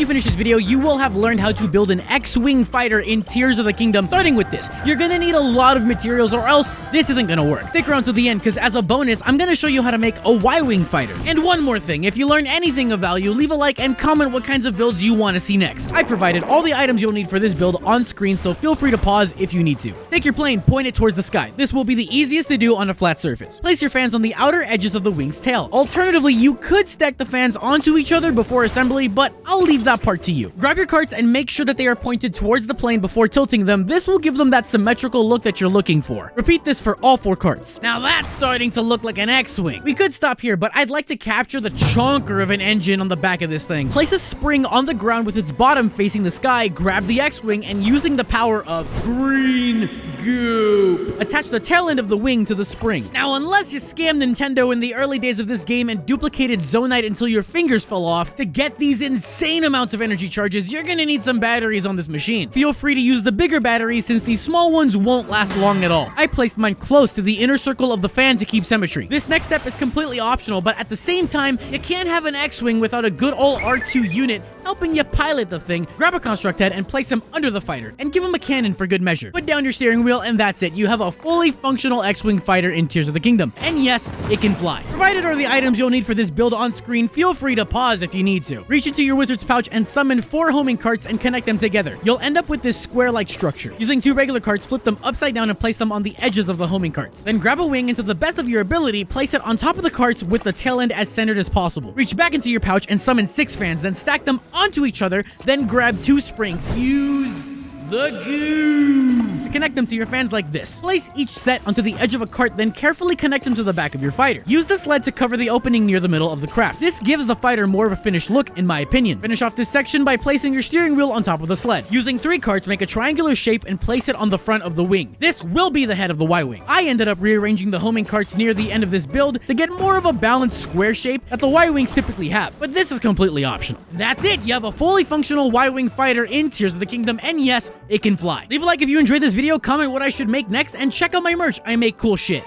you finish this video, you will have learned how to build an Xwing fighter in Tears of the Kingdom. Starting with this, you're gonna need a lot of materials or else this isn't gonna work. Stick around to the end because as a bonus, I'm gonna show you how to make a Y-Wing fighter. And one more thing, if you learn anything of value, leave a like and comment what kinds of builds you want to see next. I provided all the items you'll need for this build on screen, so feel free to pause if you need to. Take your plane, point it towards the sky. This will be the easiest to do on a flat surface. Place your fans on the outer edges of the wing's tail. Alternatively, you could stack the fans onto each other before assembly, but I'll leave that part to you. Grab your carts and make sure that they are pointed towards the plane before tilting them. This will give them that symmetrical look that you're looking for. Repeat this for all 4 carts. Now that's starting to look like an X-Wing. We could stop here, but I'd like to capture the chonker of an engine on the back of this thing. Place a spring on the ground with its bottom facing the sky, grab the X-Wing, and using the power of green goop, attach the tail end of the wing to the spring. Now, unless you scammed Nintendo in the early days of this game and duplicated ZONITE until your fingers fell off, to get these insane amounts of energy charges, you're gonna need some batteries on this machine. Feel free to use the bigger batteries since these small ones won't last long at all. I placed mine close to the inner circle of the fan to keep symmetry. This next step is completely optional, but at the same time, you can't have an X-Wing without a good old R2 unit helping you pilot the thing. Grab a construct head and place him under the fighter, and give him a cannon for good measure. Put down your steering wheel, and that's it. You have a fully functional X-Wing fighter in Tears of the Kingdom. And yes, it can fly. Provided are the items you'll need for this build on screen, feel free to pause if you need to. Reach into your wizard's pouch and summon 4 homing carts and connect them together. You'll end up with this square-like structure. Using 2 regular carts, flip them upside down and place them on the edges of the homing carts. Then grab a wing and to the best of your ability, place it on top of the carts with the tail end as centered as possible. Reach back into your pouch and summon 6 fans, then stack them onto each other, then grab 2 springs. Use the goo to connect them to your fans like this. Place each set onto the edge of a cart, then carefully connect them to the back of your fighter. Use the sled to cover the opening near the middle of the craft. This gives the fighter more of a finished look, in my opinion. Finish off this section by placing your steering wheel on top of the sled. Using 3 carts, make a triangular shape and place it on the front of the wing. This will be the head of the Y-Wing. I ended up rearranging the homing carts near the end of this build to get more of a balanced square shape that the Y-Wings typically have, but this is completely optional. That's it! You have a fully functional Y-Wing fighter in Tears of the Kingdom, and yes, it can fly. Leave a like if you enjoyed this video, comment what I should make next, and check out my merch. I make cool shit.